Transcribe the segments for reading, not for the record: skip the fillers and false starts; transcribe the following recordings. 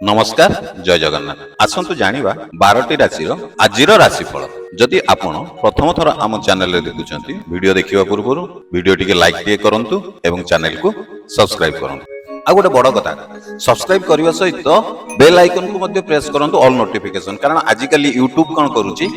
नमस्कार जय जगन्नाथ आसतु जानिबा 12टी राशि आजिर राशिफल जदि आपण प्रथम थर आम चैनल रे देखुछंती वीडियो देखिबा पूर्व वीडियो टिके लाइक टिके करंतु एवं चैनल को सब्सक्राइब करंतु आ गोटे बड़ कथा सब्सक्राइब करबा सहित बेल आइकन को मध्ये प्रेस करंतु ऑल नोटिफिकेशन कारण आजिकली यूट्यूब कोन करूची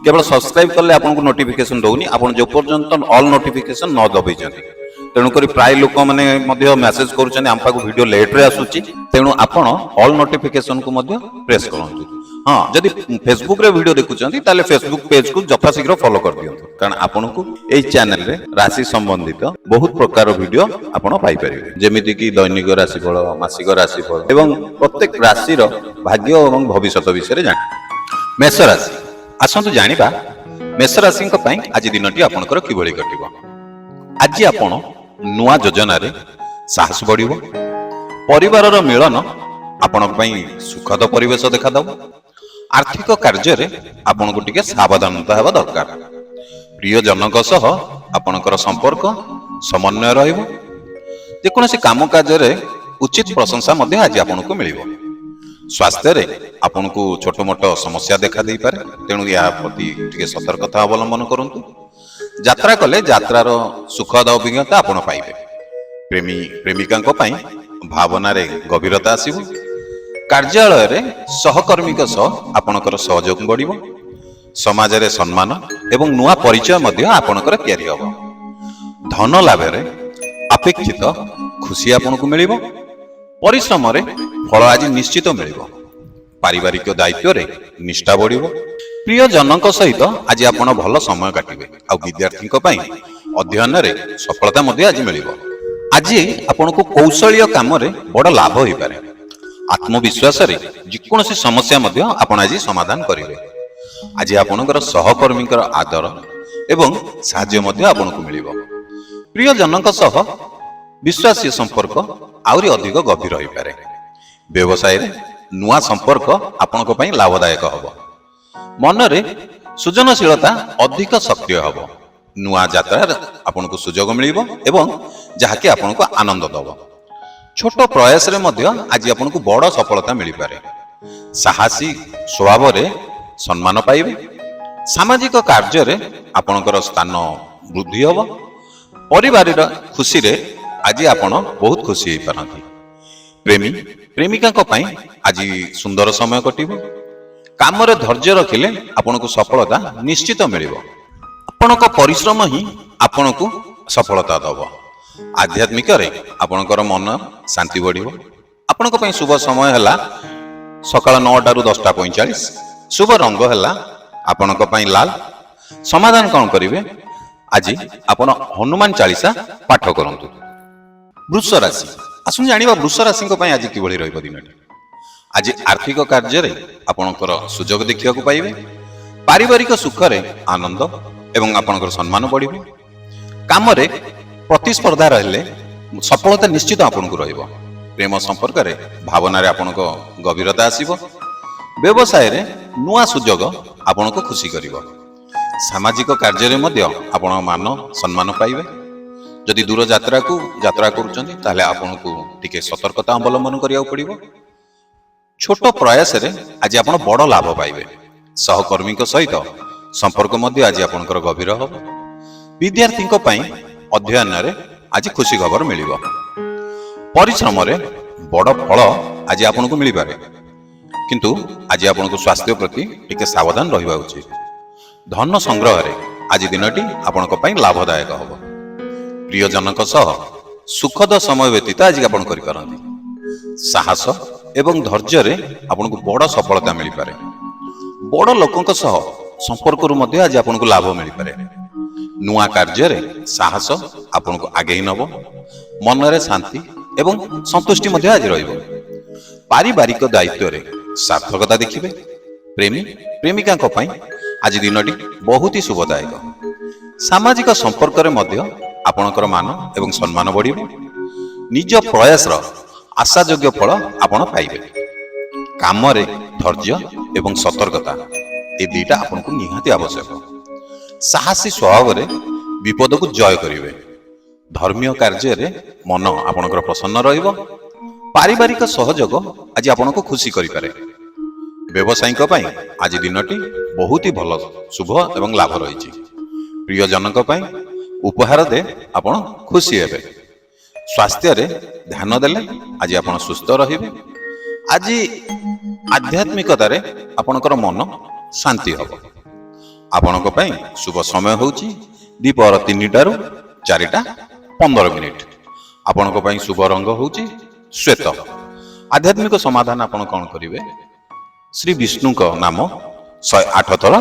केवल सब्सक्राइब करले आपन को नोटिफिकेशन दउनी आपन जो पर्यंत ऑल नोटिफिकेशन न दबैछंती तेणुक प्राय लोक मैंने मेसेज कर वीडियो लेट रे आसूची तेणु आपण ऑल नोटिफिकेशन को प्रेस करूँ हाँ जदि फेसबुक रे वीडियो देखुचंती ताले फेसबुक पेज को यथाशीघ्र फॉलो कर दियंतु कारण आपन को एई चैनल रे राशि संबंधित बहुत प्रकार वीडियो आपण पाई परिबे जेमिति कि दैनिक राशिफल मासिक राशिफल एवं प्रत्येक राशि रो भाग्य एवं भविष्य विषय जान मेष राशि आसंतु जानिबा मेष राशि को पई आज दिनटी आपनकर किबळी कटिबो आज आपण नुआ योजना रे साहस बढ़िबो परिवार रो मिलन आपण सुखद परिवेश देखा दब आर्थिक कार्य रे आपण को टिके सावधानता हेबा दरकार प्रिय जनक सह आपणकर संपर्क समन्वय रहइबो जे कोनोसी काम कार्य रे उचित प्रशंसा मध्ये आज आपण को मिलिबो स्वास्थ्य रे आपण को छोट मोट समस्या देखा देई पारे तेणु या प्रति टिके सतर्कता अवलंबन करंतु यात्रा कले यात्रार सुखद अभिज्ञता आपण पाइबे प्रेमी प्रेमिका भावना रे गभीरता आसीबो कार्यालय रे सहकर्मी सह आपणकर सहयोग बढ़िबो समाज रे सम्मान एवं नुआ परिचय मध्य आपणकर तयारी हबो धन लाभ रे अपेक्षित खुशी आपण को मिलिबो परिश्रम रे फल आज निश्चित मिलिबो पारिवारिक दायित्व रे निष्ठा बढ़िबो प्रिय जनक सहित आज आपण भल समय काटिबे आ विद्यार्थी अध्ययन रे सफलता मध्य आज मिलिबो आज आपण को कौशल्य काम रे बड़ लाभ होई पारे आत्मविश्वास रे जिकोनोसी समस्या मध्य आपण आज समाधान करिवे आज आपणकर सहकर्मी आदर एवं साहाय्य मध्य आपण को मिलिबो प्रिय जनक सह विश्वासीय संपर्क आउरी अधिक गभीर होई पारे व्यवसाय रे नुआ संपर्क आपणक पई लाभदायक हबो मन रे सृजनशीलता अधिक सक्रिय हबो नुआ यात्रा आपन को सुजोग मिलिबो एवं जहाके आपन को आनंद दबो छोट प्रयास रे मध्य आज आपन को बड़ सफलता मिलि पारे साहसी स्वभाव रे सम्मान पाइबे सामाजिक कार्य रे आपनकर स्थान वृद्धि हबो परिवार रे खुशी रे आज आपन बहुत खुशी होई पारंती प्रेमी प्रेमिका को पई आज सुंदर समय कटिबो काम रे धैर्य रखिले आपन को सफलता निश्चित मिलिबो आपन को परिश्रम ही आपन को सफलता दबो आध्यात्मिक रे आपनकर मन शांति बढ़िबो आपन को पई शुभ समय हला सकाळ 9टा रु 10:45 शुभ रंग हला आपन को पई लाल समाधान कोन करिवे आज आपन हनुमान चालीसा पाठ करंतु वृष राशि आसुन जानिबा वृष राशि को पई आज कि बळी रहइबो दिनटी आज आर्थिक कार्य रे आपनकर सुजोग देखिया को पाइबे पारिवारिक सुख रे आनंद एवं आपनकर सम्मान बढ़िबो काम रे प्रतिस्पर्धा रहले सफलता निश्चित आपन को रहइबो प्रेम संपर्क रे भावना रे आपनको गभीरता आसीबो व्यवसाय रे नुआ सुजोग आपनको खुशी करिवो सामाजिक कार्य रे मध्य आपन मान सम्मान पाइबे जदि दूर यात्रा करूचंती ताले आपनको टिके सतर्कता अवलंबन करिया पड़िबो छोट प्रयास रे आज आपण बड़ लाभ पाइबे सहकर्मी सहित संपर्क मध्य आज आपनकर गभीर हबो विद्यार्थी अध्ययन रे आज खुशी खबर मिलिबो परिश्रम रे बड़ फल आज आपन को मिलि पारे किंतु आज आपन को स्वास्थ्य प्रति टिके सावधान रहिबा उचित धन संग्रह रे आज दिनटी आपन को पई लाभदायक हबो प्रिय जनक सह सुखद समय व्यतीत आज आपन करि पारंती साहस एवं धैर्य रे आपन को बड़ सफलता मिलि पारे बड़ लोकंक सह संपर्क रु मध्य आज आपन को लाभ मिलि पारे नुआ कार्य रे साहस आपन को आगे नबो मन रे शांति एवं संतुष्टि मध्य आज रहइबो पारिवारिक दायित्व रे सार्थकता देखिबे प्रेमी प्रेमिका को पई आज दिनटी बहुत ही शुभदायक सामाजिक संपर्क रे मध्य आपनकर मान एवं सम्मान बढ़िबो निज प्रयास रो आशायोग्य फल आपण पाइबे काम रे धैर्य एवं सतर्कता ए दुईटा आपन को निहाती आवश्यक साहसी स्वभाव रे विपद को जय करिवे धर्मीय कार्य रे मन आपनकर प्रसन्न रहिबो ପାରିବାରିକ ସହଯୋଗ ଆଜି ଆପଣଙ୍କୁ ଖୁସି କରିପାରେ। ବ୍ୟବସାୟୀଙ୍କ ପାଇଁ ଆଜି ଦିନଟି ବହୁତ ହି ଭଲ, ଶୁଭ ଏବଂ ଲାଭ ରହିଛି। ପ୍ରିୟଜନଙ୍କ ପାଇଁ ଉପହାର ଦେ ଆପଣ ଖୁସି ହେବେ। ସ୍ୱାସ୍ଥ୍ୟରେ ଧ୍ୟାନ ଦେଲେ ଆଜି ଆପଣ ସୁସ୍ଥ ରହିବେ। ଆଜି ଆଧ୍ୟାତ୍ମିକତାରେ ଆପଣଙ୍କର ମନ ଶାନ୍ତି ହେବ। ଆପଣଙ୍କ ପାଇଁ ଶୁଭ ସମୟ ହେଉଛି ଦ୍ୱିପହର 3ଟାରୁ 4:15। ଆପଣଙ୍କ ପାଇଁ ଶୁଭ ରଙ୍ଗ ହେଉଛି ଶ୍ଵେତ। ଆଧ୍ୟାତ୍ମିକ ସମାଧାନ ଆପଣ କଣ କରିବେ? ଶ୍ରୀ ବିଷ୍ଣୁଙ୍କ ନାମ 108 ଥର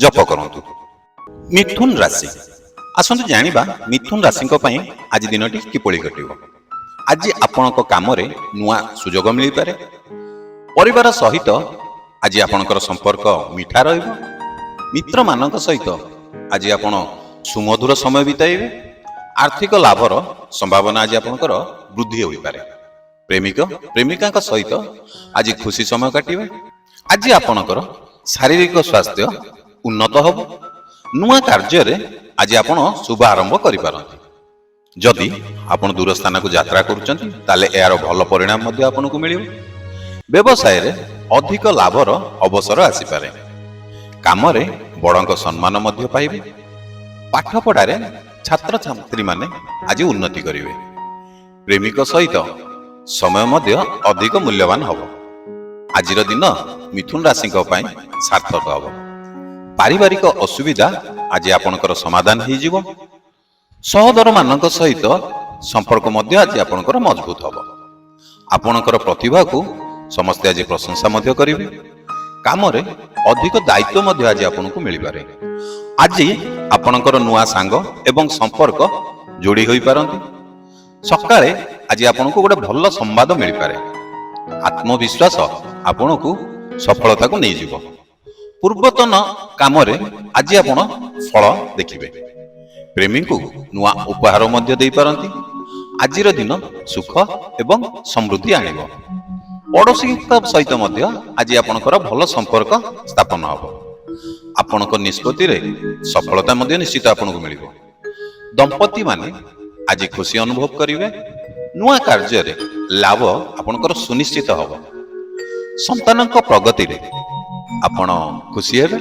ଜପ କରନ୍ତୁ। ମିଥୁନ ରାଶି, ଆସନ୍ତୁ ଜାଣିବା ମିଥୁନ ରାଶିଙ୍କ ପାଇଁ ଆଜି ଦିନଟି କିପରି କଟିବ। ଆଜି ଆପଣଙ୍କ କାମରେ ନୂଆ ସୁଯୋଗ ମିଳିପାରେ। ପରିବାର ସହିତ ଆଜି ଆପଣଙ୍କର ସମ୍ପର୍କ ମିଠା ରହିବ। ମିତ୍ରମାନଙ୍କ ସହିତ ଆଜି ଆପଣ ସୁମଧୁର ସମୟ ବିତାଇବେ। ଆର୍ଥିକ ଲାଭର ସମ୍ଭାବନା ଆଜି ଆପଣଙ୍କର ବୃଦ୍ଧି ହୋଇପାରେ। ପ୍ରେମିକାଙ୍କ ସହିତ ଆଜି ଖୁସି ସମୟ କାଟିବେ। ଆଜି ଆପଣଙ୍କର ଶାରୀରିକ ସ୍ୱାସ୍ଥ୍ୟ ଉନ୍ନତ ହେବ। ନୂଆ କାର୍ଯ୍ୟରେ ଆଜି ଆପଣ ଶୁଭ ଆରମ୍ଭ କରିପାରନ୍ତି। ଯଦି ଆପଣ ଦୂର ସ୍ଥାନକୁ ଯାତ୍ରା କରୁଛନ୍ତି ତାହେଲେ ଏହାର ଭଲ ପରିଣାମ ମଧ୍ୟ ଆପଣଙ୍କୁ ମିଳିବ। ବ୍ୟବସାୟରେ ଅଧିକ ଲାଭର ଅବସର ଆସିପାରେ। କାମରେ ବଡ଼ଙ୍କ ସମ୍ମାନ ମଧ୍ୟ ପାଇବେ। ପାଠପଢ଼ାରେ ଛାତ୍ରଛାତ୍ରୀମାନେ ଆଜି ଉନ୍ନତି କରିବେ। ପ୍ରେମିକ ସହିତ ସମୟ ମଧ୍ୟ ଅଧିକ ମୂଲ୍ୟବାନ ହେବ। ଆଜିର ଦିନ ମିଥୁନ ରାଶିଙ୍କ ପାଇଁ ସାର୍ଥକ ହେବ। ପାରିବାରିକ ଅସୁବିଧା ଆଜି ଆପଣଙ୍କର ସମାଧାନ ହୋଇଯିବ। ସହୋଦରମାନଙ୍କ ସହିତ ସମ୍ପର୍କ ମଧ୍ୟ ଆଜି ଆପଣଙ୍କର ମଜବୁତ ହେବ। ଆପଣଙ୍କର ପ୍ରତିଭାକୁ ସମସ୍ତେ ଆଜି ପ୍ରଶଂସା ମଧ୍ୟ କରିବେ। କାମରେ ଅଧିକ ଦାୟିତ୍ୱ ମଧ୍ୟ ଆଜି ଆପଣଙ୍କୁ ମିଳିପାରେ। ଆଜି ଆପଣଙ୍କର ନୂଆ ସାଙ୍ଗ ଏବଂ ସମ୍ପର୍କ ଯୋଡ଼ି ହୋଇପାରନ୍ତି। ସକାଳେ ଆଜି ଆପଣଙ୍କୁ ଗୋଟେ ଭଲ ସମ୍ବାଦ ମିଳିପାରେ। ଆତ୍ମବିଶ୍ୱାସ ଆପଣଙ୍କୁ ସଫଳତାକୁ ନେଇଯିବ। ପୂର୍ବତନ କାମରେ ଆଜି ଆପଣ ଫଳ ଦେଖିବେ। ପ୍ରେମୀଙ୍କୁ ନୂଆ ଉପହାର ମଧ୍ୟ ଦେଇପାରନ୍ତି। ଆଜିର ଦିନ ସୁଖ ଏବଂ ସମୃଦ୍ଧି ଆଣିବ। ପଡ଼ୋଶୀଙ୍କ ସହିତ ମଧ୍ୟ ଆଜି ଆପଣଙ୍କର ଭଲ ସମ୍ପର୍କ ସ୍ଥାପନ ହେବ। ଆପଣଙ୍କ ନିଷ୍ପତ୍ତିରେ ସଫଳତା ମଧ୍ୟ ନିଶ୍ଚିତ ଆପଣଙ୍କୁ ମିଳିବ। ଦମ୍ପତିମାନେ ଆଜି ଖୁସି ଅନୁଭବ କରିବେ। ନୂଆ କାର୍ଯ୍ୟରେ ଲାଭ ଆପଣଙ୍କର ସୁନିଶ୍ଚିତ ହେବ। ସନ୍ତାନଙ୍କ ପ୍ରଗତିରେ ଆପଣ ଖୁସି ହେବେ।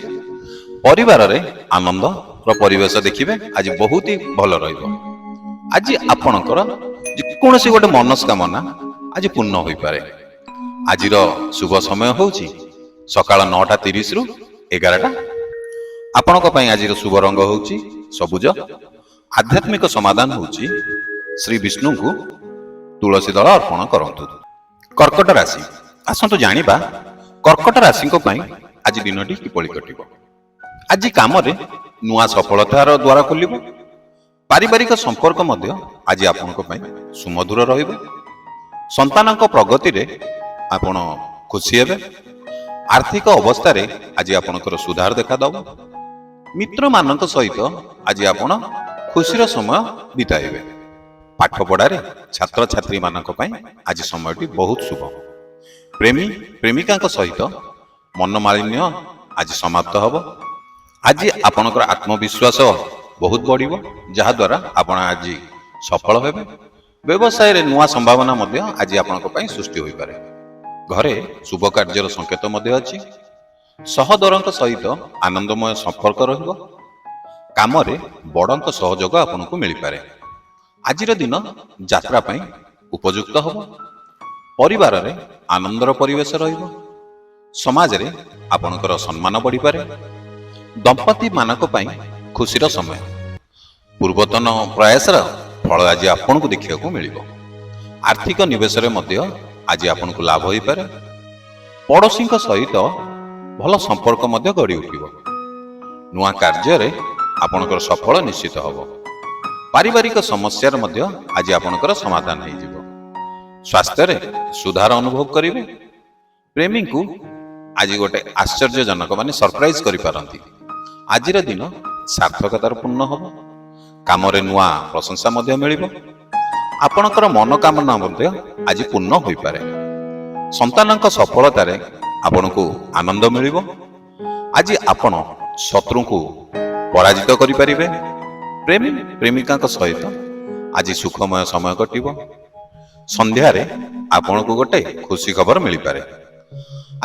ପରିବାରରେ ଆନନ୍ଦର ପରିବେଶ ଦେଖିବେ। ଆଜି ବହୁତ ହି ଭଲ ରହିବ। ଆଜି ଆପଣଙ୍କର ଯେକୌଣସି ଗୋଟେ ମନସ୍କାମନା ଆଜି ପୂର୍ଣ୍ଣ ହୋଇପାରେ। ଆଜିର ଶୁଭ ସମୟ ହେଉଛି ସକାଳ 9:30ରୁ 11ଟା। ଆପଣଙ୍କ ପାଇଁ ଆଜିର ଶୁଭ ରଙ୍ଗ ହେଉଛି ସବୁଜ। ଆଧ୍ୟାତ୍ମିକ ସମାଧାନ ହେଉଛି ଶ୍ରୀ ବିଷ୍ଣୁଙ୍କୁ ତୁଳସୀ ଦଳ ଅର୍ପଣ କରନ୍ତୁ। କର୍କଟ ରାଶି, ଆସନ୍ତୁ ଜାଣିବା କର୍କଟ ରାଶିଙ୍କ ପାଇଁ ଆଜି ଦିନଟି କିପରି କଟିବ। ଆଜି କାମରେ ନୂଆ ସଫଳତାର ଦ୍ୱାର ଖୋଲିବ। ପାରିବାରିକ ସମ୍ପର୍କ ମଧ୍ୟ ଆଜି ଆପଣଙ୍କ ପାଇଁ ସୁମଧୁର ରହିବ। ସନ୍ତାନଙ୍କ ପ୍ରଗତିରେ ଆପଣ ଖୁସି ହେବେ। ଆର୍ଥିକ ଅବସ୍ଥାରେ ଆଜି ଆପଣଙ୍କର ସୁଧାର ଦେଖାଦେବ। ମିତ୍ରମାନଙ୍କ ସହିତ ଆଜି ଆପଣ ଖୁସିର ସମୟ ବିତାଇବେ। ପାଠପଢ଼ାରେ ଛାତ୍ରଛାତ୍ରୀମାନଙ୍କ ପାଇଁ ଆଜି ସମୟଟି ବହୁତ ଶୁଭ। ପ୍ରେମିକାଙ୍କ ସହିତ ମନମାଳିନ୍ୟ ଆଜି ସମାପ୍ତ ହେବ। ଆଜି ଆପଣଙ୍କର ଆତ୍ମବିଶ୍ୱାସ ବହୁତ ବଢ଼ିବ, ଯାହାଦ୍ୱାରା ଆପଣ ଆଜି ସଫଳ ହେବେ। ବ୍ୟବସାୟରେ ନୂଆ ସମ୍ଭାବନା ମଧ୍ୟ ଆଜି ଆପଣଙ୍କ ପାଇଁ ସୃଷ୍ଟି ହୋଇପାରେ। ଘରେ ଶୁଭ କାର୍ଯ୍ୟର ସଂକେତ ମଧ୍ୟ ଅଛି। ସହୋଦରଙ୍କ ସହିତ ଆନନ୍ଦମୟ ସମ୍ପର୍କ ରହିବ। କାମରେ ବଡ଼ଙ୍କ ସହଯୋଗ ଆପଣଙ୍କୁ ମିଳିପାରେ। ଆଜିର ଦିନ ଯାତ୍ରା ପାଇଁ ଉପଯୁକ୍ତ ହେବ। ପରିବାରରେ ଆନନ୍ଦର ପରିବେଶ ରହିବ। ସମାଜରେ ଆପଣଙ୍କର ସମ୍ମାନ ବଢ଼ିପାରେ। ଦମ୍ପତିମାନଙ୍କ ପାଇଁ ଖୁସିର ସମୟ। ପୂର୍ବତନ ପ୍ରୟାସର ଫଳ ଆଜି ଆପଣଙ୍କୁ ଦେଖିବାକୁ ମିଳିବ। ଆର୍ଥିକ ନିବେଶରେ ମଧ୍ୟ ଆଜି ଆପଣଙ୍କୁ ଲାଭ ହୋଇପାରେ। ପଡ଼ୋଶୀଙ୍କ ସହିତ ଭଲ ସମ୍ପର୍କ ମଧ୍ୟ ଗଢ଼ି ଉଠିବ। ନୂଆ କାର୍ଯ୍ୟରେ ଆପଣଙ୍କର ସଫଳ ନିଶ୍ଚିତ ହେବ। ପାରିବାରିକ ସମସ୍ୟାର ମଧ୍ୟ ଆଜି ଆପଣଙ୍କର ସମାଧାନ ହୋଇଯିବ। ସ୍ୱାସ୍ଥ୍ୟରେ ସୁଧାର ଅନୁଭବ କରିବେ। ପ୍ରେମୀଙ୍କୁ ଆଜି ଗୋଟେ ଆଶ୍ଚର୍ଯ୍ୟଜନକ ସରପ୍ରାଇଜ କରିପାରନ୍ତି। ଆଜିର ଦିନ ସାର୍ଥକତାର ପୂର୍ଣ୍ଣ ହେବ। କାମରେ ନୂଆ ପ୍ରଶଂସା ମଧ୍ୟ ମିଳିବ। ଆପଣଙ୍କର ମନୋକାମନା ମଧ୍ୟ ଆଜି ପୂର୍ଣ୍ଣ ହୋଇପାରେ। ସନ୍ତାନଙ୍କ ସଫଳତାରେ ଆପଣଙ୍କୁ ଆନନ୍ଦ ମିଳିବ। ଆଜି ଆପଣ ଶତ୍ରୁଙ୍କୁ ପରାଜିତ କରିପାରିବେ। ପ୍ରେମିକାଙ୍କ ସହିତ ଆଜି ସୁଖମୟ ସମୟ କଟିବ। ସନ୍ଧ୍ୟାରେ ଆପଣଙ୍କୁ ଗୋଟେ ଖୁସି ଖବର ମିଳିପାରେ।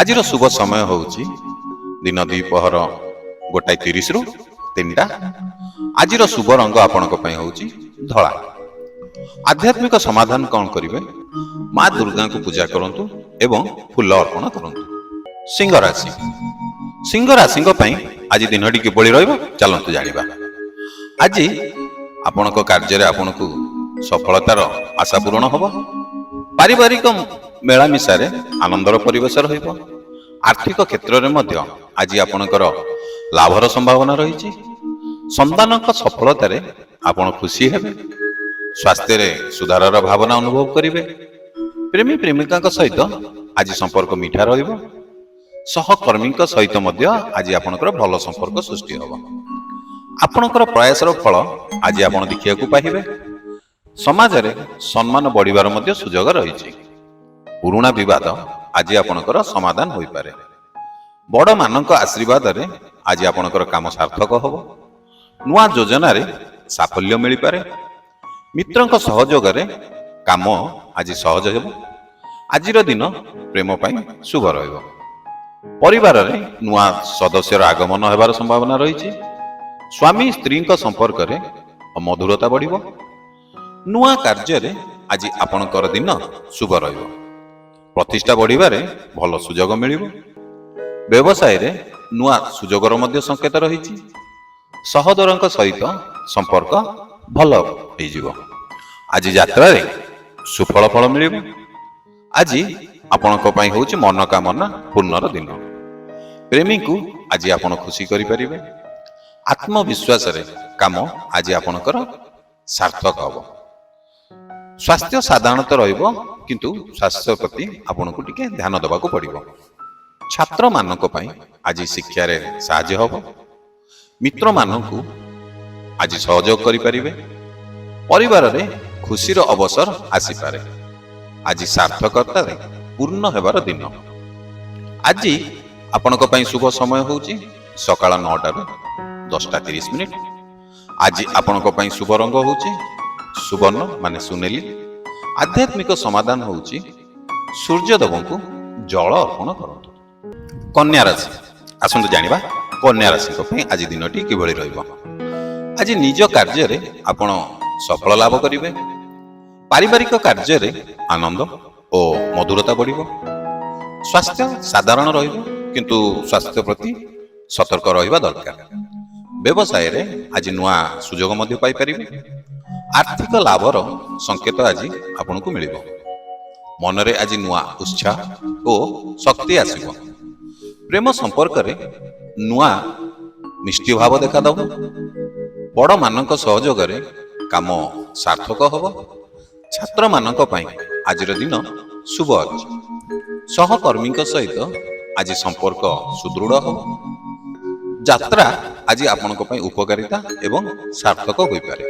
ଆଜିର ଶୁଭ ସମୟ ହେଉଛି ଦିନ ଦ୍ୱିପହର 1:30 ରୁ 3ଟା। ଆଜିର ଶୁଭ ରଙ୍ଗ ଆପଣଙ୍କ ପାଇଁ ହେଉଛି ଧଳା। ଆଧ୍ୟାତ୍ମିକ ସମାଧାନ କଣ କରିବେ? ମା ଦୁର୍ଗାଙ୍କୁ ପୂଜା କରନ୍ତୁ ଏବଂ ଫୁଲ ଅର୍ପଣ କରନ୍ତୁ। ସିଂହ ରାଶି। ସିଂହ ରାଶିଙ୍କ ପାଇଁ ଆଜି ଦିନଟି କିଭଳି ରହିବ ଚାଲନ୍ତୁ ଜାଣିବା। ଆଜି ଆପଣଙ୍କ କାର୍ଯ୍ୟରେ ଆପଣଙ୍କୁ ସଫଳତାର ଆଶା ପୂରଣ ହେବ। ପାରିବାରିକ ମେଳାମିଶାରେ ଆନନ୍ଦର ପରିବେଶ ରହିବ। ଆର୍ଥିକ କ୍ଷେତ୍ରରେ ମଧ୍ୟ ଆଜି ଆପଣଙ୍କର ଲାଭର ସମ୍ଭାବନା ରହିଛି। ସନ୍ତାନଙ୍କ ସଫଳତାରେ ଆପଣ ଖୁସି ହେବେ। ସ୍ୱାସ୍ଥ୍ୟରେ ସୁଧାରର ଭାବନା ଅନୁଭବ କରିବେ। ପ୍ରେମୀ ପ୍ରେମିକାଙ୍କ ସହିତ ଆଜି ସମ୍ପର୍କ ମିଠା ରହିବ। ସହକର୍ମୀଙ୍କ ସହିତ ମଧ୍ୟ ଆଜି ଆପଣଙ୍କର ଭଲ ସମ୍ପର୍କ ସୃଷ୍ଟି ହେବ। ଆପଣଙ୍କର ପ୍ରୟାସର ଫଳ ଆଜି ଆପଣ ଦେଖିବାକୁ ପାଇବେ। ସମାଜରେ ସମ୍ମାନ ବଢ଼ିବାର ମଧ୍ୟ ସୁଯୋଗ ରହିଛି। ପୁରୁଣା ବିବାଦ ଆଜି ଆପଣଙ୍କର ସମାଧାନ ହୋଇପାରେ। ବଡ଼ମାନଙ୍କ ଆଶୀର୍ବାଦରେ ଆଜି ଆପଣଙ୍କର କାମ ସାର୍ଥକ ହେବ। ନୂଆ ଯୋଜନାରେ ସାଫଲ୍ୟ ମିଳିପାରେ। ମିତ୍ରଙ୍କ ସହଯୋଗରେ କାମ ଆଜି ସହଜ ହେବ। ଆଜିର ଦିନ ପ୍ରେମ ପାଇଁ ଶୁଭ ରହିବ। ପରିବାରରେ ନୂଆ ସଦସ୍ୟର ଆଗମନ ହେବାର ସମ୍ଭାବନା ରହିଛି। ସ୍ୱାମୀ ସ୍ତ୍ରୀଙ୍କ ସମ୍ପର୍କରେ ମଧୁରତା ବଢ଼ିବ। ନୂଆ କାର୍ଯ୍ୟରେ ଆଜି ଆପଣଙ୍କର ଦିନ ଶୁଭ ରହିବ। ପ୍ରତିଷ୍ଠା ବଢ଼ିବାରେ ଭଲ ସୁଯୋଗ ମିଳିବ। ବ୍ୟବସାୟରେ ନୂଆ ସୁଯୋଗର ମଧ୍ୟ ସଂକେତ ରହିଛି। ସହୋଦରଙ୍କ ସହିତ ସମ୍ପର୍କ ଭଲ ହୋଇଯିବ। ଆଜି ଯାତ୍ରାରେ ସୁଫଳ ଫଳ ମିଳିବ। ଆଜି ଆପଣଙ୍କ ପାଇଁ ହେଉଛି ମନୋକାମନା ପୂର୍ଣ୍ଣର ଦିନ। ପ୍ରେମୀଙ୍କୁ ଆଜି ଆପଣ ଖୁସି କରିପାରିବେ। ଆତ୍ମବିଶ୍ୱାସରେ କାମ ଆଜି ଆପଣଙ୍କର ସାର୍ଥକ ହେବ। ସ୍ୱାସ୍ଥ୍ୟ ସାଧାରଣତଃ ରହିବ, କିନ୍ତୁ ସ୍ୱାସ୍ଥ୍ୟ ପ୍ରତି ଆପଣଙ୍କୁ ଟିକେ ଧ୍ୟାନ ଦେବାକୁ ପଡ଼ିବ। ଛାତ୍ରମାନଙ୍କ ପାଇଁ ଆଜି ଶିକ୍ଷାରେ ସାହାଯ୍ୟ ହେବ। ମିତ୍ରମାନଙ୍କୁ ଆଜି ସହଯୋଗ କରିପାରିବେ। ପରିବାରରେ ଖୁସିର ଅବସର ଆସିପାରେ। ଆଜି ସାର୍ଥକତାରେ ପୂର୍ଣ୍ଣ ହେବାର ଦିନ। ଆଜି ଆପଣଙ୍କ ପାଇଁ ଶୁଭ ସମୟ ହେଉଛି ସକାଳ 9ଟାରୁ 10:30। ଆଜି ଆପଣଙ୍କ ପାଇଁ ଶୁଭ ରଙ୍ଗ ହେଉଛି ସୁବର୍ଣ୍ଣ ମାନେ ସୁନେଲି। ଆଧ୍ୟାତ୍ମିକ ସମାଧାନ ହେଉଛି ସୂର୍ଯ୍ୟଦେବଙ୍କୁ ଜଳ ଅର୍ପଣ କରନ୍ତୁ। କନ୍ୟା ରାଶି। ଆସନ୍ତୁ ଜାଣିବା କନ୍ୟା ରାଶିଙ୍କ ପାଇଁ ଆଜି ଦିନଟି କିଭଳି ରହିବ। ଆଜି ନିଜ କାର୍ଯ୍ୟରେ ଆପଣ ସଫଳ ଲାଭ କରିବେ। ପାରିବାରିକ କାର୍ଯ୍ୟରେ ଆନନ୍ଦ ଓ ମଧୁରତା ବଢ଼ିବ। ସ୍ୱାସ୍ଥ୍ୟ ସାଧାରଣ ରହିବ, କିନ୍ତୁ ସ୍ୱାସ୍ଥ୍ୟ ପ୍ରତି ସତର୍କ ରହିବା ଦରକାର। ବ୍ୟବସାୟରେ ଆଜି ନୂଆ ସୁଯୋଗ ମଧ୍ୟ ପାଇପାରିବେ। ଆର୍ଥିକ ଲାଭର ସଂକେତ ଆଜି ଆପଣଙ୍କୁ ମିଳିବ। ମନରେ ଆଜି ନୂଆ ଉତ୍ସାହ ଓ ଶକ୍ତି ଆସିବ। ପ୍ରେମ ସମ୍ପର୍କରେ ନୂଆ ମିଷ୍ଟି ଭାବ ଦେଖାଦେବ। ବଡ଼ମାନଙ୍କ ସହଯୋଗରେ କାମ ସାର୍ଥକ ହେବ। ଛାତ୍ରମାନଙ୍କ ପାଇଁ ଆଜିର ଦିନ ଶୁଭ ଅଛି। ସହକର୍ମୀଙ୍କ ସହିତ ଆଜି ସମ୍ପର୍କ ସୁଦୃଢ଼ ହେବ। ଯାତ୍ରା ଆଜି ଆପଣଙ୍କ ପାଇଁ ଉପକାରିତା ଏବଂ ସାର୍ଥକ ହୋଇପାରେ।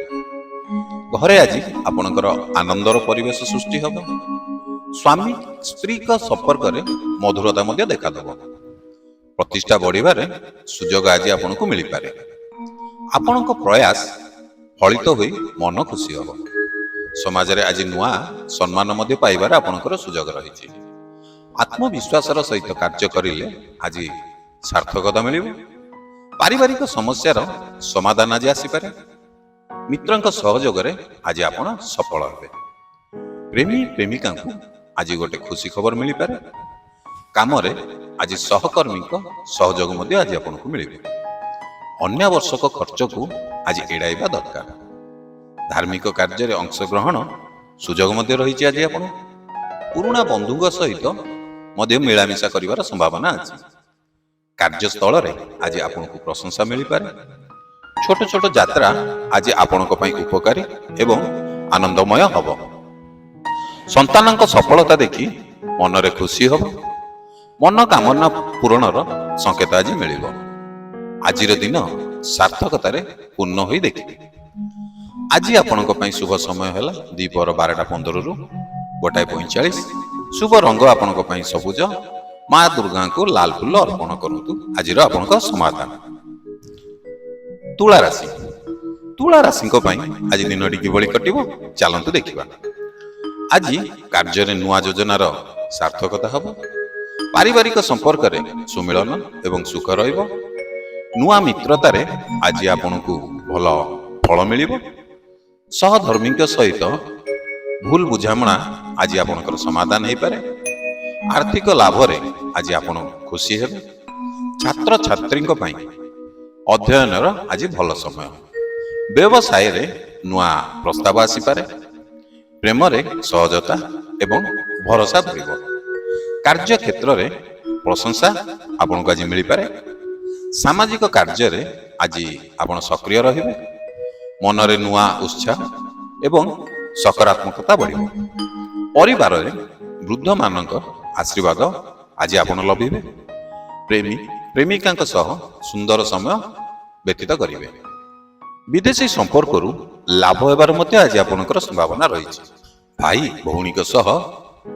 ଘରେ ଆଜି ଆପଣଙ୍କର ଆନନ୍ଦର ପରିବେଶ ସୃଷ୍ଟି ହେବ। ସ୍ୱାମୀ ସ୍ତ୍ରୀଙ୍କ ସମ୍ପର୍କରେ ମଧୁରତା ମଧ୍ୟ ଦେଖାଦେବ। ପ୍ରତିଷ୍ଠା ବଢ଼ିବାରେ ସୁଯୋଗ ଆଜି ଆପଣଙ୍କୁ ମିଳିପାରେ। ଆପଣଙ୍କ ପ୍ରୟାସ ଫଳିତ ହୋଇ ମନ ଖୁସି ହେବ। ସମାଜରେ ଆଜି ନୂଆ ସମ୍ମାନ ମଧ୍ୟ ପାଇବାରେ ଆପଣଙ୍କର ସୁଯୋଗ ରହିଛି। ଆତ୍ମବିଶ୍ୱାସର ସହିତ କାର୍ଯ୍ୟ କରିଲେ ଆଜି ସାର୍ଥକତା ମିଳିବ। ପାରିବାରିକ ସମସ୍ୟାର ସମାଧାନ ଆଜି ଆସିପାରେ। ମିତ୍ରଙ୍କ ସହଯୋଗରେ ଆଜି ଆପଣ ସଫଳ ହେବେ। ପ୍ରେମୀ ପ୍ରେମିକାଙ୍କୁ ଆଜି ଗୋଟେ ଖୁସି ଖବର ମିଳିପାରେ। କାମରେ ଆଜି ସହକର୍ମୀଙ୍କ ସହଯୋଗ ମଧ୍ୟ ଆଜି ଆପଣଙ୍କୁ ମିଳିବ। ଅନ୍ୟାବଶ୍ୟକ ଖର୍ଚ୍ଚକୁ ଆଜି ଏଡ଼ାଇବା ଦରକାର। ଧାର୍ମିକ କାର୍ଯ୍ୟରେ ଅଂଶଗ୍ରହଣ ସୁଯୋଗ ମଧ୍ୟ ରହିଛି ଆଜି ଆପଣ। ପୁରୁଣା ବନ୍ଧୁଙ୍କ ସହିତ ମଧ୍ୟ ମିଳାମିଶା କରିବାର ସମ୍ଭାବନା ଅଛି। କାର୍ଯ୍ୟସ୍ଥଳରେ ଆଜି ଆପଣଙ୍କୁ ପ୍ରଶଂସା ମିଳିପାରେ। ଛୋଟ ଛୋଟ ଯାତ୍ରା ଆଜି ଆପଣଙ୍କ ପାଇଁ ଉପକାରୀ ଏବଂ ଆନନ୍ଦମୟ ହେବ। ସନ୍ତାନଙ୍କ ସଫଳତା ଦେଖି ମନରେ ଖୁସି ହେବ। ମନୋକାମନା ପୂରଣର ସଂକେତ ଆଜି ମିଳିବ। ଆଜିର ଦିନ ସାର୍ଥକତାରେ ପୂର୍ଣ୍ଣ ହୋଇ ଦେଖିବେ। ଆଜି ଆପଣଙ୍କ ପାଇଁ ଶୁଭ ସମୟ ହେଲା ଦ୍ୱିପହର 12:15ରୁ 1:45। ଶୁଭ ରଙ୍ଗ ଆପଣଙ୍କ ପାଇଁ ସବୁଜ। ମା ଦୁର୍ଗାଙ୍କୁ ଲାଲ ଫୁଲ ଅର୍ପଣ କରନ୍ତୁ। ଆଜିର ଆପଣଙ୍କ ସମାଧାନ। ତୁଳା ରାଶି। ତୁଳା ରାଶିଙ୍କ ପାଇଁ ଆଜି ଦିନଟି କିଭଳି କଟିବ ଚାଲନ୍ତୁ ଦେଖିବା। ଆଜି କାର୍ଯ୍ୟରେ ନୂଆ ଯୋଜନାର ସାର୍ଥକତା ହେବ। ପାରିବାରିକ ସମ୍ପର୍କରେ ସୁମିଳନ ଏବଂ ସୁଖ ରହିବ। ନୂଆ ମିତ୍ରତାରେ ଆଜି ଆପଣଙ୍କୁ ଭଲ ଫଳ ମିଳିବ। ସହଧର୍ମୀଙ୍କ ସହିତ ଭୁଲ ବୁଝାମଣା ଆଜି ଆପଣଙ୍କର ସମାଧାନ ହେଇପାରେ। ଆର୍ଥିକ ଲାଭରେ ଆଜି ଆପଣ ଖୁସି ହେବେ। ଛାତ୍ରଛାତ୍ରୀଙ୍କ ପାଇଁ ଅଧ୍ୟୟନର ଆଜି ଭଲ ସମୟ। ବ୍ୟବସାୟରେ ନୂଆ ପ୍ରସ୍ତାବ ଆସିପାରେ। ପ୍ରେମରେ ସହଜତା ଏବଂ ଭରସା ବଢ଼ିବ। କାର୍ଯ୍ୟକ୍ଷେତ୍ରରେ ପ୍ରଶଂସା ଆପଣଙ୍କୁ ଆଜି ମିଳିପାରେ। ସାମାଜିକ କାର୍ଯ୍ୟରେ ଆଜି ଆପଣ ସକ୍ରିୟ ରହିବେ। ମନରେ ନୂଆ ଉତ୍ସାହ ଏବଂ ସକାରାତ୍ମକତା ବଢ଼ିବ। ପରିବାରରେ ବୃଦ୍ଧମାନଙ୍କ ଆଶୀର୍ବାଦ ଆଜି ଆପଣ ଲଭିବେ। ପ୍ରେମିକାଙ୍କ ସହ ସୁନ୍ଦର ସମୟ ବ୍ୟତୀତ କରିବେ। ବିଦେଶୀ ସମ୍ପର୍କରୁ ଲାଭ ହେବାର ମଧ୍ୟ ଆଜି ଆପଣଙ୍କର ସମ୍ଭାବନା ରହିଛି। ଭାଇ ଭଉଣୀଙ୍କ ସହ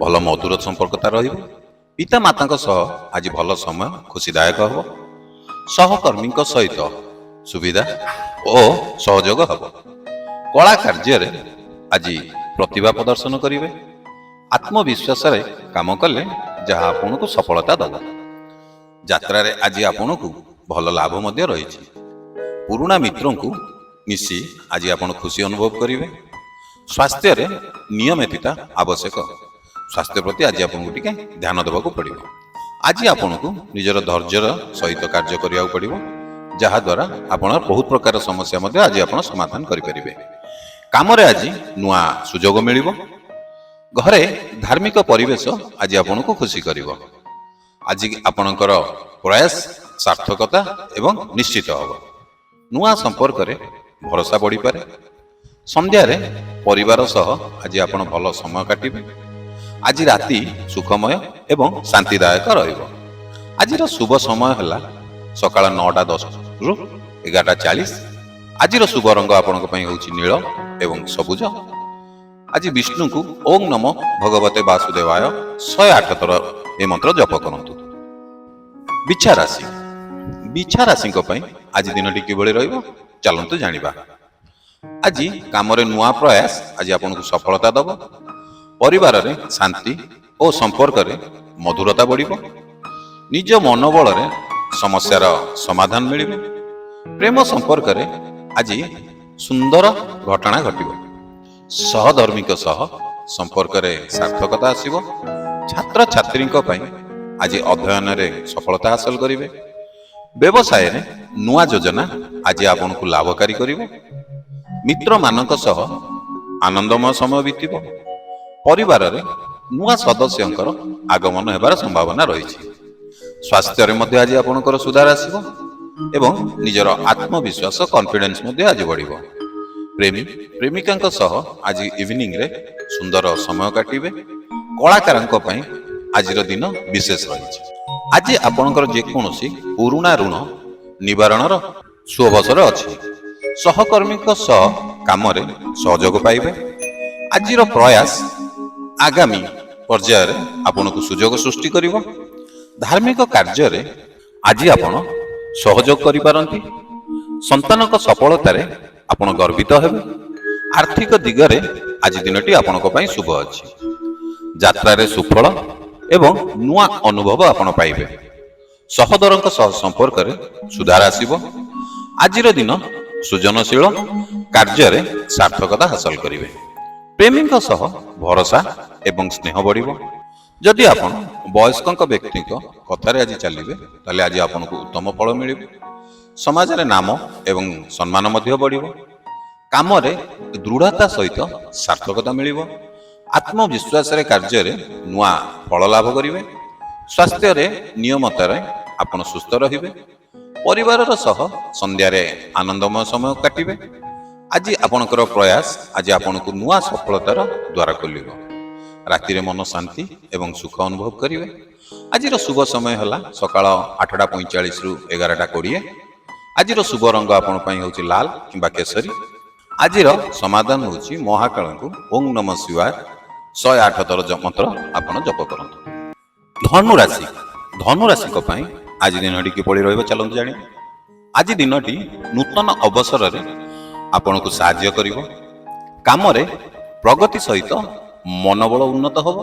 ଭଲ ମଧୁର ସମ୍ପର୍କତା ରହିବ। ପିତାମାତାଙ୍କ ସହ ଆଜି ଭଲ ସମୟ ଖୁସିଦାୟକ ହେବ। ସହକର୍ମୀଙ୍କ ସହିତ ସୁବିଧା ଓ ସହଯୋଗ ହେବ। କଳା କାର୍ଯ୍ୟରେ ଆଜି ପ୍ରତିଭା ପ୍ରଦର୍ଶନ କରିବେ। ଆତ୍ମବିଶ୍ୱାସରେ କାମ କଲେ ଯାହା ଆପଣଙ୍କୁ ସଫଳତା ଦେବ। ଯାତ୍ରାରେ ଆଜି ଆପଣଙ୍କୁ ଭଲ ଲାଭ ମଧ୍ୟ ରହିଛି। ପୁରୁଣା ମିତ୍ରଙ୍କୁ ମିଶି ଆଜି ଆପଣ ଖୁସି ଅନୁଭବ କରିବେ। ସ୍ୱାସ୍ଥ୍ୟରେ ନିୟମିତତା ଆବଶ୍ୟକ। ସ୍ୱାସ୍ଥ୍ୟ ପ୍ରତି ଆଜି ଆପଣଙ୍କୁ ଟିକେ ଧ୍ୟାନ ଦେବାକୁ ପଡ଼ିବ। ଆଜି ଆପଣଙ୍କୁ ନିଜର ଧୈର୍ଯ୍ୟର ସହିତ କାର୍ଯ୍ୟ କରିବାକୁ ପଡ଼ିବ, ଯାହାଦ୍ୱାରା ଆପଣ ବହୁତ ପ୍ରକାର ସମସ୍ୟା ମଧ୍ୟ ଆଜି ଆପଣ ସମାଧାନ କରିପାରିବେ। କାମରେ ଆଜି ନୂଆ ସୁଯୋଗ ମିଳିବ। ଘରେ ଧାର୍ମିକ ପରିବେଶ ଆଜି ଆପଣଙ୍କୁ ଖୁସି କରିବ। ଆଜି ଆପଣଙ୍କର ପ୍ରୟାସ ସାର୍ଥକତା ଏବଂ ନିଶ୍ଚିତ ହେବ। ନୂଆ ସମ୍ପର୍କରେ ଭରସା ବଢ଼ିପାରେ। ସନ୍ଧ୍ୟାରେ ପରିବାର ସହ ଆଜି ଆପଣ ଭଲ ସମୟ କାଟିବେ। ଆଜି ରାତି ସୁଖମୟ ଏବଂ ଶାନ୍ତିଦାୟକ ରହିବ। ଆଜିର ଶୁଭ ସମୟ ହେଲା ସକାଳ 9:10ରୁ 11:40। ଆଜିର ଶୁଭ ରଙ୍ଗ ଆପଣଙ୍କ ପାଇଁ ହେଉଛି ନୀଳ ଏବଂ ସବୁଜ। ଆଜି ବିଷ୍ଣୁଙ୍କୁ ଓಂ ନମୋ ଭଗବତେ ବାସୁଦେବାୟ 108 ଥର ଏ ମନ୍ତ୍ର ଜପ କରନ୍ତୁ। ବିଛା ରାଶି। ବିଛା ରାଶିଙ୍କ ପାଇଁ ଆଜି ଦିନଟି କିଭଳି ରହିବ ଚାଲନ୍ତୁ ଜାଣିବା। ଆଜି କାମରେ ନୂଆ ପ୍ରୟାସ ଆଜି ଆପଣଙ୍କୁ ସଫଳତା ଦେବ। ପରିବାରରେ ଶାନ୍ତି ଓ ସମ୍ପର୍କରେ ମଧୁରତା ବଢ଼ିବ। ନିଜ ମନୋବଳରେ ସମସ୍ୟାର ସମାଧାନ ମିଳିବ। ପ୍ରେମ ସମ୍ପର୍କରେ ଆଜି ସୁନ୍ଦର ଘଟଣା ଘଟିବ। ସହଧର୍ମୀଙ୍କ ସହ ସମ୍ପର୍କରେ ସାର୍ଥକତା ଆସିବ। ଛାତ୍ରଛାତ୍ରୀଙ୍କ ପାଇଁ ଆଜି ଅଧ୍ୟୟନରେ ସଫଳତା ହାସଲ କରିବେ। ବ୍ୟବସାୟରେ ନୂଆ ଯୋଜନା ଆଜି ଆପଣଙ୍କୁ ଲାଭକାରୀ କରିବ। ମିତ୍ରମାନଙ୍କ ସହ ଆନନ୍ଦମୟ ସମୟ ବିତିବ। ପରିବାରରେ ନୂଆ ସଦସ୍ୟଙ୍କର ଆଗମନ ହେବାର ସମ୍ଭାବନା ରହିଛି। ସ୍ୱାସ୍ଥ୍ୟରେ ମଧ୍ୟ ଆଜି ଆପଣଙ୍କର ସୁଧାର ଆସିବ ଏବଂ ନିଜର ଆତ୍ମବିଶ୍ୱାସ କନଫିଡେନ୍ସ ମଧ୍ୟ ଆଜି ବଢ଼ିବ। ପ୍ରେମିକାଙ୍କ ସହ ଆଜି ଇଭିନିଂରେ ସୁନ୍ଦର ସମୟ କାଟିବେ। କଳାକାରଙ୍କ ପାଇଁ ଆଜିର ଦିନ ବିଶେଷ ରହିଛି। ଆଜି ଆପଣଙ୍କର ଯେକୌଣସି ପୁରୁଣା ଋଣ ନିବାରଣର ସୁଅବସର ଅଛି। ସହକର୍ମୀଙ୍କ ସହ କାମରେ ସହଯୋଗ ପାଇବେ। ଆଜିର ପ୍ରୟାସ ଆଗାମୀ ପର୍ଯ୍ୟାୟରେ ଆପଣଙ୍କୁ ସୁଯୋଗ ସୃଷ୍ଟି କରିବ। ଧାର୍ମିକ କାର୍ଯ୍ୟରେ ଆଜି ଆପଣ ସହଯୋଗ କରିପାରନ୍ତି। ସନ୍ତାନଙ୍କ ସଫଳତାରେ ଆପଣ ଗର୍ବିତ ହେବେ। ଆର୍ଥିକ ଦିଗରେ ଆଜି ଦିନଟି ଆପଣଙ୍କ ପାଇଁ ଶୁଭ ଅଛି। ଯାତ୍ରାରେ ସୁଫଳ ଏବଂ ନୂଆ ଅନୁଭବ ଆପଣ ପାଇବେ। ସହୋଦରଙ୍କ ସହ ସମ୍ପର୍କରେ ସୁଧାର ଆସିବ। ଆଜିର ଦିନ ସୃଜନଶୀଳ କାର୍ଯ୍ୟରେ ସାର୍ଥକତା ହାସଲ କରିବେ। ପ୍ରେମୀଙ୍କ ସହ ଭରସା ଏବଂ ସ୍ନେହ ବଢ଼ିବ। ଯଦି ଆପଣ ବୟସ୍କଙ୍କ ବ୍ୟକ୍ତିଙ୍କ କଥାରେ ଆଜି ଚାଲିବେ ତାହେଲେ ଆଜି ଆପଣଙ୍କୁ ଉତ୍ତମ ଫଳ ମିଳିବ। ସମାଜରେ ନାମ ଏବଂ ସମ୍ମାନ ମଧ୍ୟ ବଢ଼ିବ। କାମରେ ଦୃଢ଼ତା ସହିତ ସାର୍ଥକତା ମିଳିବ। ଆତ୍ମବିଶ୍ୱାସରେ କାର୍ଯ୍ୟରେ ନୂଆ ଫଳ ଲାଭ କରିବେ। ସ୍ୱାସ୍ଥ୍ୟରେ ନିୟମିତରେ ଆପଣ ସୁସ୍ଥ ରହିବେ। ପରିବାରର ସହ ସନ୍ଧ୍ୟାରେ ଆନନ୍ଦମୟ ସମୟ କାଟିବେ। ଆଜି ଆପଣଙ୍କର ପ୍ରୟାସ ଆଜି ଆପଣଙ୍କୁ ନୂଆ ସଫଳତାର ଦ୍ୱାର ଖୋଲିବ। ରାତିରେ ମନ ଶାନ୍ତି ଏବଂ ସୁଖ ଅନୁଭବ କରିବେ। ଆଜିର ଶୁଭ ସମୟ ହେଲା ସକାଳ 8:45ରୁ 11:20। ଆଜିର ଶୁଭ ରଙ୍ଗ ଆପଣଙ୍କ ପାଇଁ ହେଉଛି ଲାଲ କିମ୍ବା କେଶରୀ। ଆଜିର ସମାଧାନ ହେଉଛି ମହାକାଳଙ୍କୁ ଓಂ ନମଃ ଶିବାୟ 108 ଥର ମନ୍ତ୍ର ଆପଣ ଜପ କରନ୍ତୁ। ଧନୁରାଶି। ଧନୁରାଶିଙ୍କ ପାଇଁ ଆଜି ଦିନଟି କିପରି ରହିବ ଚାଲନ୍ତୁ ଜାଣିବା। ଆଜି ଦିନଟି ନୂତନ ଅବସରରେ ଆପଣଙ୍କୁ ସାହାଯ୍ୟ କରିବ। କାମରେ ପ୍ରଗତି ସହିତ ମନୋବଳ ଉନ୍ନତ ହେବ।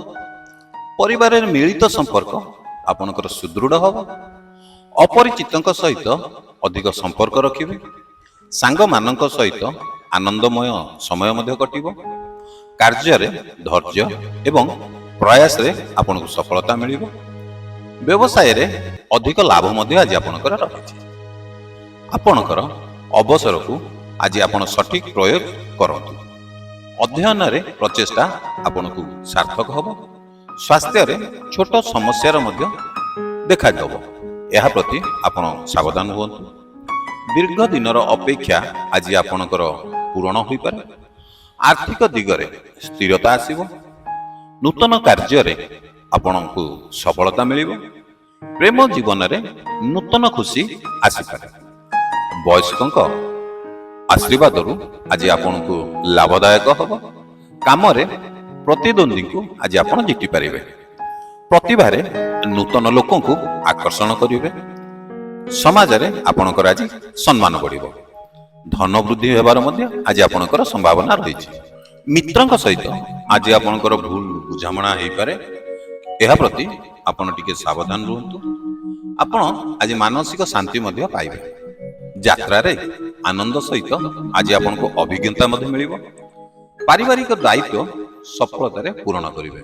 ପରିବାରରେ ମିଳିତ ସମ୍ପର୍କ ଆପଣଙ୍କର ସୁଦୃଢ଼ ହେବ। ଅପରିଚିତଙ୍କ ସହିତ ଅଧିକ ସମ୍ପର୍କ ରଖିବେ। ସାଙ୍ଗମାନଙ୍କ ସହିତ ଆନନ୍ଦମୟ ସମୟ ମଧ୍ୟ କଟିବ। କାର୍ଯ୍ୟରେ ଧୈର୍ଯ୍ୟ ଏବଂ ପ୍ରୟାସରେ ଆପଣଙ୍କୁ ସଫଳତା ମିଳିବ। ବ୍ୟବସାୟରେ ଅଧିକ ଲାଭ ମଧ୍ୟ ଆଜି ଆପଣଙ୍କର ରହିଛି। ଆପଣଙ୍କର ଅବସରକୁ ଆଜି ଆପଣ ସଠିକ ପ୍ରୟୋଗ କରନ୍ତୁ। ଅଧ୍ୟୟନରେ ପ୍ରଚେଷ୍ଟା ଆପଣଙ୍କୁ ସାର୍ଥକ ହେବ। ସ୍ୱାସ୍ଥ୍ୟରେ ଛୋଟ ସମସ୍ୟାର ମଧ୍ୟ ଦେଖାଦେବ। ଏହା ପ୍ରତି ଆପଣ ସାବଧାନ ହୁଅନ୍ତୁ। ଦୀର୍ଘ ଦିନର ଅପେକ୍ଷା ଆଜି ଆପଣଙ୍କର ପୂରଣ ହୋଇପାରେ। ଆର୍ଥିକ ଦିଗରେ ସ୍ଥିରତା ଆସିବ। ନୂତନ କାର୍ଯ୍ୟରେ ଆପଣଙ୍କୁ ସଫଳତା ମିଳିବ। ପ୍ରେମ ଜୀବନରେ ନୂତନ ଖୁସି ଆସିପାରେ। ବୟସ୍କଙ୍କ ଆଶୀର୍ବାଦରୁ ଆଜି ଆପଣଙ୍କୁ ଲାଭଦାୟକ ହେବ। କାମରେ ପ୍ରତିଦ୍ୱନ୍ଦ୍ୱୀଙ୍କୁ ଆଜି ଆପଣ ଜିତି ପାରିବେ। ପ୍ରତିଭାରେ ନୂତନ ଲୋକଙ୍କୁ ଆକର୍ଷଣ କରିବେ। ସମାଜରେ ଆପଣଙ୍କର ଆଜି ସମ୍ମାନ ବଢ଼ିବ। ଧନ ବୃଦ୍ଧି ହେବାର ମଧ୍ୟ ଆଜି ଆପଣଙ୍କର ସମ୍ଭାବନା ରହିଛି। ମିତ୍ରଙ୍କ ସହିତ ଆଜି ଆପଣଙ୍କର ଭୁଲ ବୁଝାମଣା ହେଇପାରେ। ଏହା ପ୍ରତି ଆପଣ ଟିକେ ସାବଧାନ ରୁହନ୍ତୁ। ଆପଣ ଆଜି ମାନସିକ ଶାନ୍ତି ମଧ୍ୟ ପାଇବେ। ଯାତ୍ରାରେ ଆନନ୍ଦ ସହିତ ଆଜି ଆପଣଙ୍କୁ ଅଭିଜ୍ଞତା ମଧ୍ୟ ମିଳିବ। ପାରିବାରିକ ଦାୟିତ୍ୱ ସଫଳତାରେ ପୂରଣ କରିବେ।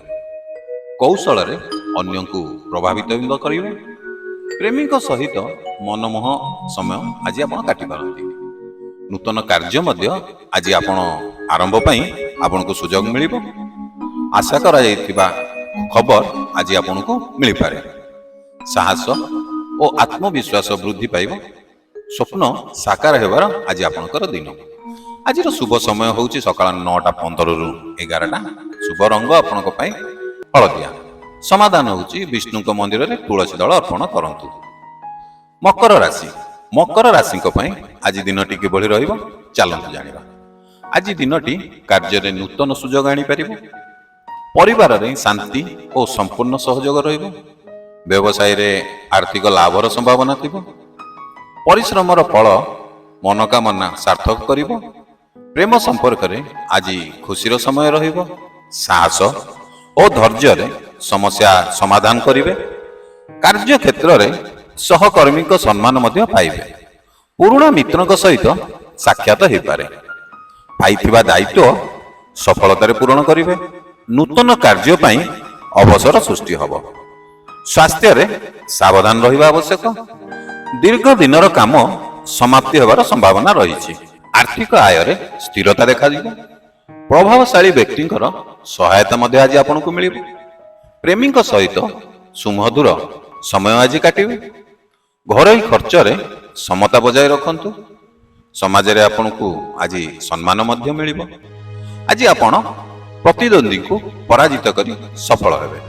କୌଶଳରେ ଅନ୍ୟଙ୍କୁ ପ୍ରଭାବିତ କରିବେ। ପ୍ରେମୀଙ୍କ ସହିତ ମନମୋହ ସମୟ ଆଜି ଆପଣ କାଟିପାରନ୍ତି। ନୂତନ କାର୍ଯ୍ୟ ମଧ୍ୟ ଆଜି ଆପଣ ଆରମ୍ଭ ପାଇଁ ଆପଣଙ୍କୁ ସୁଯୋଗ ମିଳିବ। ଆଶା କରାଯାଇଥିବା ଖବର ଆଜି ଆପଣଙ୍କୁ ମିଳିପାରେ। ସାହସ ଓ ଆତ୍ମବିଶ୍ୱାସ ବୃଦ୍ଧି ପାଇବ। ସ୍ୱପ୍ନ ସାକାର ହେବାର ଆଜି ଆପଣଙ୍କର ଦିନ। ଆଜିର ଶୁଭ ସମୟ ହେଉଛି ସକାଳ 9:15ରୁ 11ଟା। ଶୁଭ ରଙ୍ଗ ଆପଣଙ୍କ ପାଇଁ ହଳଦିଆ। ସମାଧାନ ହେଉଛି ବିଷ୍ଣୁଙ୍କ ମନ୍ଦିରରେ ତୁଳସୀ ଦଳ ଅର୍ପଣ କରନ୍ତୁ। ମକର ରାଶି। ମକର ରାଶିଙ୍କ ପାଇଁ ଆଜି ଦିନଟି କିଭଳି ରହିବ ଚାଲନ୍ତୁ ଜାଣିବା। ଆଜି ଦିନଟି କାର୍ଯ୍ୟରେ ନୂତନ ସୁଯୋଗ ଆଣିପାରିବ। ପରିବାରରେ ଶାନ୍ତି ଓ ସମ୍ପୂର୍ଣ୍ଣ ସହଯୋଗ ରହିବ। ବ୍ୟବସାୟରେ ଆର୍ଥିକ ଲାଭର ସମ୍ଭାବନା ଥିବ। ପରିଶ୍ରମର ଫଳ ମନୋକାମନା ସାର୍ଥକ କରିବ। ପ୍ରେମ ସମ୍ପର୍କରେ ଆଜି ଖୁସିର ସମୟ ରହିବ। ସାହସ ଓ ଧୈର୍ଯ୍ୟରେ ସମସ୍ୟା ସମାଧାନ କରିବେ। କାର୍ଯ୍ୟକ୍ଷେତ୍ରରେ ସହକର୍ମୀଙ୍କ ସମ୍ମାନ ମଧ୍ୟ ପାଇବେ। ପୁରୁଣା ମିତ୍ରଙ୍କ ସହିତ ସାକ୍ଷାତ ହୋଇପାରେ। ପାଇଥିବା ଦାୟିତ୍ୱ ସଫଳତାରେ ପୂରଣ କରିବେ। ନୂତନ କାର୍ଯ୍ୟ ପାଇଁ ଅବସର ସୃଷ୍ଟି ହେବ। ସ୍ୱାସ୍ଥ୍ୟରେ ସାବଧାନ ରହିବା ଆବଶ୍ୟକ। ଦୀର୍ଘ ଦିନର କାମ ସମାପ୍ତି ହେବାର ସମ୍ଭାବନା ରହିଛି। ଆର୍ଥିକ ଆୟରେ ସ୍ଥିରତା ଦେଖାଯିବ। ପ୍ରଭାବଶାଳୀ ବ୍ୟକ୍ତିଙ୍କର ସହାୟତା ମଧ୍ୟ ଆଜି ଆପଣଙ୍କୁ ମିଳିବ। ପ୍ରେମୀଙ୍କ ସହିତ ସୁମଧୁର ସମୟ ଆଜି କାଟିବେ। ଘରୋଇ ଖର୍ଚ୍ଚରେ ସମତା ବଜାୟ ରଖନ୍ତୁ। ସମାଜରେ ଆପଣଙ୍କୁ ଆଜି ସମ୍ମାନ ମଧ୍ୟ ମିଳିବ। ଆଜି ଆପଣ ପ୍ରତିଦ୍ୱନ୍ଦ୍ୱୀଙ୍କୁ ପରାଜିତ କରି ସଫଳ ହେବେ।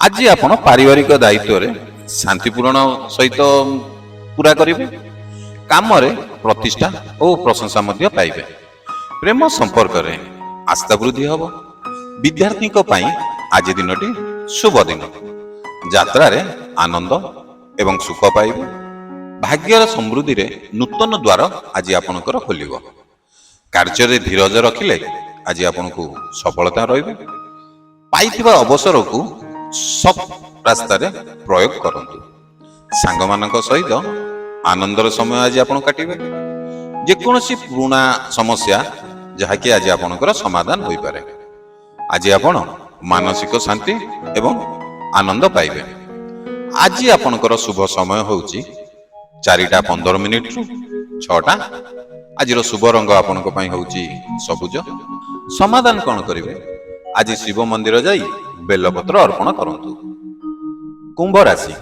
ଆଜି ଆପଣ ପାରିବାରିକ ଦାୟିତ୍ୱରେ ଶାନ୍ତିପୂରଣ ସହିତ ପୁରା କରିବେ। କାମରେ ପ୍ରତିଷ୍ଠା ଓ ପ୍ରଶଂସା ମଧ୍ୟ ପାଇବେ। ପ୍ରେମ ସମ୍ପର୍କରେ ଆସ୍ଥା ବୃଦ୍ଧି ହେବ। ବିଦ୍ୟାର୍ଥୀଙ୍କ ପାଇଁ ଆଜି ଦିନଟି ଶୁଭ ଦିନ। ଯାତ୍ରାରେ ଆନନ୍ଦ ଏବଂ ସୁଖ ପାଇବେ। ଭାଗ୍ୟର ସମୃଦ୍ଧିରେ ନୂତନ ଦ୍ୱାର ଆଜି ଆପଣଙ୍କର ଖୋଲିବ। କାର୍ଯ୍ୟରେ ଧୀରଜ ରଖିଲେ ଆଜି ଆପଣଙ୍କୁ ସଫଳତା ରହିବ। ପାଇଥିବା ଅବସରକୁ ସତ୍ ରାସ୍ତାରେ ପ୍ରୟୋଗ କରନ୍ତୁ। ସାଙ୍ଗମାନଙ୍କ ସହିତ ଆନନ୍ଦର ସମୟ ଆଜି ଆପଣ କାଟିବେ। ଯେକୌଣସି ପୁରୁଣା ସମସ୍ୟା ଯାହାକି ଆଜି ଆପଣଙ୍କର ସମାଧାନ ହୋଇପାରେ। ଆଜି ଆପଣ ମାନସିକ ଶାନ୍ତି ଏବଂ ଆନନ୍ଦ ପାଇବେ। ଆଜି ଆପଣଙ୍କର ଶୁଭ ସମୟ ହେଉଛି 4:15ରୁ 6ଟା। ଆଜିର ଶୁଭ ରଙ୍ଗ ଆପଣଙ୍କ ପାଇଁ ହେଉଛି ସବୁଜ। ସମାଧାନ କ'ଣ କରିବେ? ଆଜି ଶିବ ମନ୍ଦିର ଯାଇ ବେଲପତ୍ର ଅର୍ପଣ କରନ୍ତୁ। କୁମ୍ଭ ରାଶି।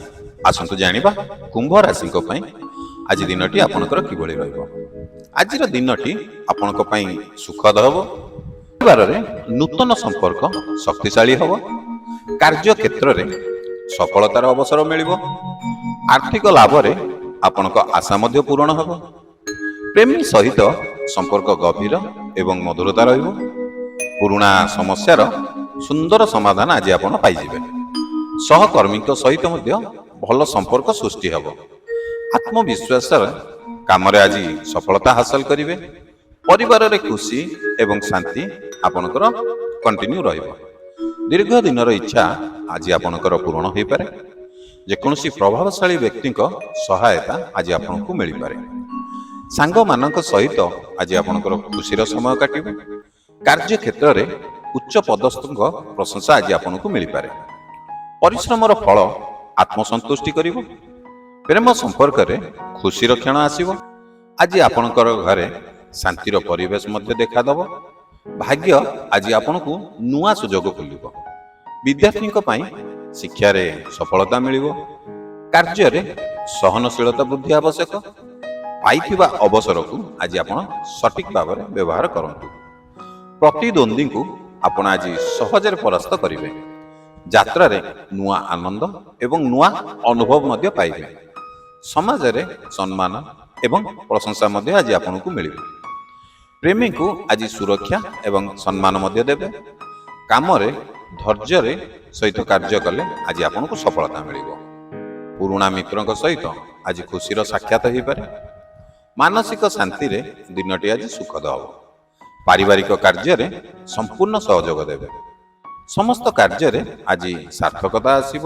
ଆସନ୍ତୁ ଜାଣିବା କୁମ୍ଭ ରାଶିଙ୍କ ପାଇଁ ଆଜି ଦିନଟି ଆପଣଙ୍କର କିଭଳି ରହିବ। ଆଜିର ଦିନଟି ଆପଣଙ୍କ ପାଇଁ ସୁଖଦ ହେବ। ପରିବାରରେ ନୂତନ ସମ୍ପର୍କ ଶକ୍ତିଶାଳୀ ହେବ। କାର୍ଯ୍ୟକ୍ଷେତ୍ରରେ ସଫଳତାର ଅବସର ମିଳିବ। ଆର୍ଥିକ ଲାଭରେ ଆପଣଙ୍କ ଆଶା ମଧ୍ୟ ପୂରଣ ହେବ। ପ୍ରେମୀ ସହିତ ସମ୍ପର୍କ ଗଭୀର ଏବଂ ମଧୁରତା ରହିବ। ପୁରୁଣା ସମସ୍ୟାର ସୁନ୍ଦର ସମାଧାନ ଆଜି ଆପଣ ପାଇଯିବେ। ସହକର୍ମୀଙ୍କ ସହିତ ମଧ୍ୟ ଭଲ ସମ୍ପର୍କ ସୃଷ୍ଟି ହେବ। ଆତ୍ମବିଶ୍ୱାସର କାମରେ ଆଜି ସଫଳତା ହାସଲ କରିବେ। ପରିବାରରେ ଖୁସି ଏବଂ ଶାନ୍ତି ଆପଣଙ୍କର କଣ୍ଟିନ୍ୟୁ ରହିବ। ଦୀର୍ଘ ଦିନର ଇଚ୍ଛା ଆଜି ଆପଣଙ୍କର ପୂରଣ ହୋଇପାରେ। ଯେକୌଣସି ପ୍ରଭାବଶାଳୀ ବ୍ୟକ୍ତିଙ୍କ ସହାୟତା ଆଜି ଆପଣଙ୍କୁ ମିଳିପାରେ। ସାଙ୍ଗମାନଙ୍କ ସହିତ ଆଜି ଆପଣଙ୍କର ଖୁସିର ସମୟ କାଟିବ। କାର୍ଯ୍ୟକ୍ଷେତ୍ରରେ ଉଚ୍ଚ ପଦସ୍ଥଙ୍କ ପ୍ରଶଂସା ଆଜି ଆପଣଙ୍କୁ ମିଳିପାରେ। ପରିଶ୍ରମର ଫଳ ଆତ୍ମସନ୍ତୁଷ୍ଟି କରିବ। ପ୍ରେମ ସମ୍ପର୍କରେ ଖୁସିର କ୍ଷଣ ଆସିବ। ଆଜି ଆପଣଙ୍କର ଘରେ ଶାନ୍ତିର ପରିବେଶ ମଧ୍ୟ ଦେଖାଦେବ। ଭାଗ୍ୟ ଆଜି ଆପଣଙ୍କୁ ନୂଆ ସୁଯୋଗ ଖୋଲିବ। ବିଦ୍ୟାର୍ଥୀଙ୍କ ପାଇଁ ଶିକ୍ଷାରେ ସଫଳତା ମିଳିବ। କାର୍ଯ୍ୟରେ ସହନଶୀଳତା ବୃଦ୍ଧି ଆବଶ୍ୟକ। ପାଇଥିବା ଅବସରକୁ ଆଜି ଆପଣ ସଠିକ ଭାବରେ ବ୍ୟବହାର କରନ୍ତୁ। ପ୍ରତିଦ୍ୱନ୍ଦ୍ୱୀଙ୍କୁ ଆପଣ ଆଜି ସହଜରେ ପରାସ୍ତ କରିବେ। ଯାତ୍ରାରେ ନୂଆ ଆନନ୍ଦ ଏବଂ ନୂଆ ଅନୁଭବ ମଧ୍ୟ ପାଇବେ। ସମାଜରେ ସମ୍ମାନ ଏବଂ ପ୍ରଶଂସା ମଧ୍ୟ ଆଜି ଆପଣଙ୍କୁ ମିଳିବ। ପ୍ରେମୀଙ୍କୁ ଆଜି ସୁରକ୍ଷା ଏବଂ ସମ୍ମାନ ମଧ୍ୟ ଦେବେ। କାମରେ ଧୈର୍ଯ୍ୟରେ ସହିତ କାର୍ଯ୍ୟ କଲେ ଆଜି ଆପଣଙ୍କୁ ସଫଳତା ମିଳିବ। ପୁରୁଣା ମିତ୍ରଙ୍କ ସହିତ ଆଜି ଖୁସିର ସାକ୍ଷାତ ହୋଇପାରେ। ମାନସିକ ଶାନ୍ତିରେ ଦିନଟି ଆଜି ସୁଖଦ ହେବ। ପାରିବାରିକ କାର୍ଯ୍ୟରେ ସମ୍ପୂର୍ଣ୍ଣ ସହଯୋଗ ଦେବେ। ସମସ୍ତ କାର୍ଯ୍ୟରେ ଆଜି ସାର୍ଥକତା ଆସିବ।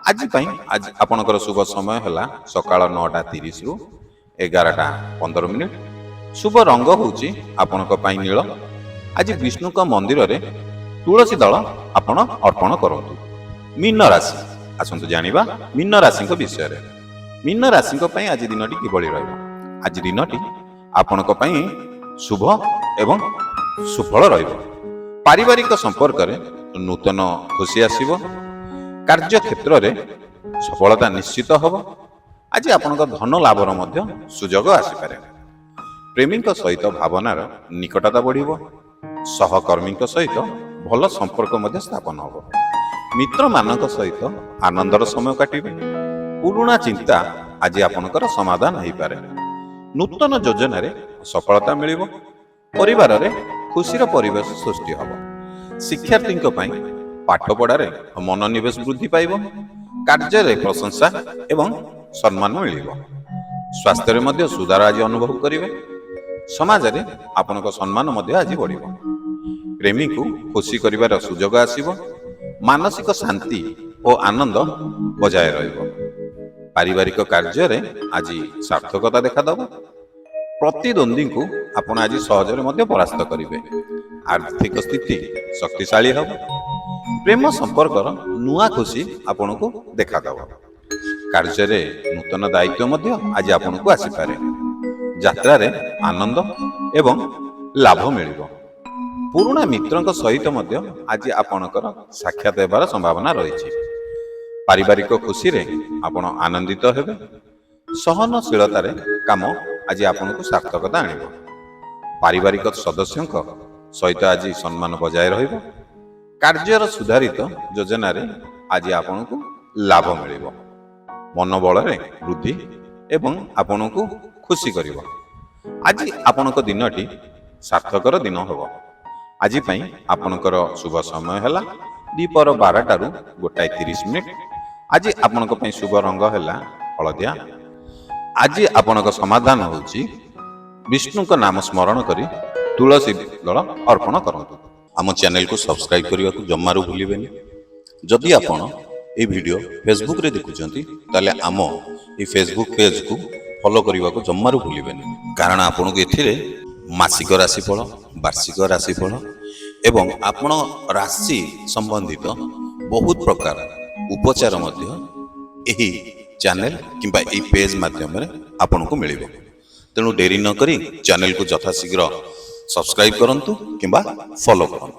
ଆଜି ପାଇଁ ଆଜି ଆପଣଙ୍କର ଶୁଭ ସମୟ ହେଲା ସକାଳ 9:30 ରୁ 11:15। ଶୁଭ ରଙ୍ଗ ହେଉଛି ଆପଣଙ୍କ ପାଇଁ ନୀଳ। ଆଜି ବିଷ୍ଣୁଙ୍କ ମନ୍ଦିରରେ ତୁଳସୀ ଦଳ ଆପଣ ଅର୍ପଣ କରନ୍ତୁ। ମୀନ ରାଶି, ଆସନ୍ତୁ ଜାଣିବା ମୀନ ରାଶିଙ୍କ ବିଷୟରେ। ମୀନ ରାଶିଙ୍କ ପାଇଁ ଆଜି ଦିନଟି କିଭଳି ରହିବ? ଆଜି ଦିନଟି ଆପଣଙ୍କ ପାଇଁ ଶୁଭ ଏବଂ ସୁଫଳ ରହିବ। ପାରିବାରିକ ସମ୍ପର୍କରେ ନୂତନ ଖୁସି ଆସିବ। କାର୍ଯ୍ୟକ୍ଷେତ୍ରରେ ସଫଳତା ନିଶ୍ଚିତ ହେବ। ଆଜି ଆପଣଙ୍କ ଧନ ଲାଭର ମଧ୍ୟ ସୁଯୋଗ ଆସିପାରେ। ପ୍ରେମୀଙ୍କ ସହିତ ଭାବନାର ନିକଟତା ବଢ଼ିବ। ସହକର୍ମୀଙ୍କ ସହିତ ଭଲ ସମ୍ପର୍କ ମଧ୍ୟ ସ୍ଥାପନ ହେବ। ମିତ୍ରମାନଙ୍କ ସହିତ ଆନନ୍ଦର ସମୟ କାଟିବେ। ପୁରୁଣା ଚିନ୍ତା ଆଜି ଆପଣଙ୍କର ସମାଧାନ ହୋଇପାରେ। ନୂତନ ଯୋଜନାରେ ସଫଳତା ମିଳିବ। ପରିବାରରେ ଖୁସିର ପରିବେଶ ସୃଷ୍ଟି ହେବ। ଶିକ୍ଷାର୍ଥୀଙ୍କ ପାଇଁ ପାଠପଢ଼ାରେ ମନୋନିବେଶ ବୃଦ୍ଧି ପାଇବ। କାର୍ଯ୍ୟରେ ପ୍ରଶଂସା ଏବଂ ସମ୍ମାନ ମିଳିବ। ସ୍ୱାସ୍ଥ୍ୟରେ ମଧ୍ୟ ସୁଧାର ଆଜି ଅନୁଭବ କରିବେ। ସମାଜରେ ଆପଣଙ୍କ ସମ୍ମାନ ମଧ୍ୟ ଆଜି ବଢ଼ିବ। ପ୍ରେମୀଙ୍କୁ ଖୁସି କରିବାର ସୁଯୋଗ ଆସିବ। ମାନସିକ ଶାନ୍ତି ଓ ଆନନ୍ଦ ବଜାୟ ରହିବ। ପାରିବାରିକ କାର୍ଯ୍ୟରେ ଆଜି ସାର୍ଥକତା ଦେଖାଦେବ। ପ୍ରତିଦ୍ୱନ୍ଦ୍ୱୀଙ୍କୁ ଆପଣ ଆଜି ସହଜରେ ମଧ୍ୟ ପରାସ୍ତ କରିବେ। ଆର୍ଥିକ ସ୍ଥିତି ଶକ୍ତିଶାଳୀ ହେବ। ପ୍ରେମ ସମ୍ପର୍କର ନୂଆ ଖୁସି ଆପଣଙ୍କୁ ଦେଖାଦେବ। କାର୍ଯ୍ୟରେ ନୂତନ ଦାୟିତ୍ୱ ମଧ୍ୟ ଆଜି ଆପଣଙ୍କୁ ଆସିପାରେ। ଯାତ୍ରାରେ ଆନନ୍ଦ ଏବଂ ଲାଭ ମିଳିବ। ପୁରୁଣା ମିତ୍ରଙ୍କ ସହିତ ମଧ୍ୟ ଆଜି ଆପଣଙ୍କର ସାକ୍ଷାତ ହେବାର ସମ୍ଭାବନା ରହିଛି। ପାରିବାରିକ ଖୁସିରେ ଆପଣ ଆନନ୍ଦିତ ହେବେ। ସହନଶୀଳତାରେ କାମ ଆଜି ଆପଣଙ୍କୁ ସାର୍ଥକତା ଆଣିବ। ପାରିବାରିକ ସଦସ୍ୟଙ୍କ ସହିତ ଆଜି ସମ୍ମାନ ବଜାୟ ରହିବ। କାର୍ଯ୍ୟର ସୁଧାରିତ ଯୋଜନାରେ ଆଜି ଆପଣଙ୍କୁ ଲାଭ ମିଳିବ। ମନୋବଳରେ ବୃଦ୍ଧି ଏବଂ ଆପଣଙ୍କୁ ଖୁସି କରିବ। ଆଜି ଆପଣଙ୍କ ଦିନଟି ସାର୍ଥକର ଦିନ ହେବ। ଆଜି ପାଇଁ ଆପଣଙ୍କର ଶୁଭ ସମୟ ହେଲା ଦ୍ୱିପହର 12ଟାରୁ 1:30। ଆଜି ଆପଣଙ୍କ ପାଇଁ ଶୁଭ ରଙ୍ଗ ହେଲା ହଳଦିଆ। ଆଜି ଆପଣଙ୍କ ସମାଧାନ ହେଉଛି ବିଷ୍ଣୁଙ୍କ ନାମ ସ୍ମରଣ କରି ତୁଳସୀ ଦଳ ଅର୍ପଣ କରନ୍ତୁ। ଆମ ଚ୍ୟାନେଲକୁ ସବସ୍କ୍ରାଇବ୍ କରିବାକୁ ଜମାରୁ ଭୁଲିବେନି। ଯଦି ଆପଣ এই ଭିଡ଼ିଓ ଫେସବୁକରେ ଦେଖୁଛନ୍ତି ତାହେଲେ ଆମ এই ଫେସବୁକ ପେଜକୁ ଫଲୋ କରିବାକୁ ଜମାରୁ ଭୁଲିବେନି। କାରଣ ଆପଣଙ୍କୁ ଏଥିରେ ମାସିକ ରାଶିଫଳ, ବାର୍ଷିକ ରାଶିଫଳ ଏବଂ ଆପଣ ରାଶି ସମ୍ବନ୍ଧିତ ବହୁତ ପ୍ରକାର ଉପଚାର ମଧ୍ୟ ଏହି ଚ୍ୟାନେଲ କିମ୍ବା ଏହି ପେଜ ମାଧ୍ୟମରେ ଆପଣଙ୍କୁ ମିଳିବ। ତେଣୁ ଡେରି ନ କରି ଚ୍ୟାନେଲକୁ ଯଥାଶୀଘ୍ର ସବସ୍କ୍ରାଇବ୍ କରନ୍ତୁ କିମ୍ବା ଫଲୋ କରନ୍ତୁ।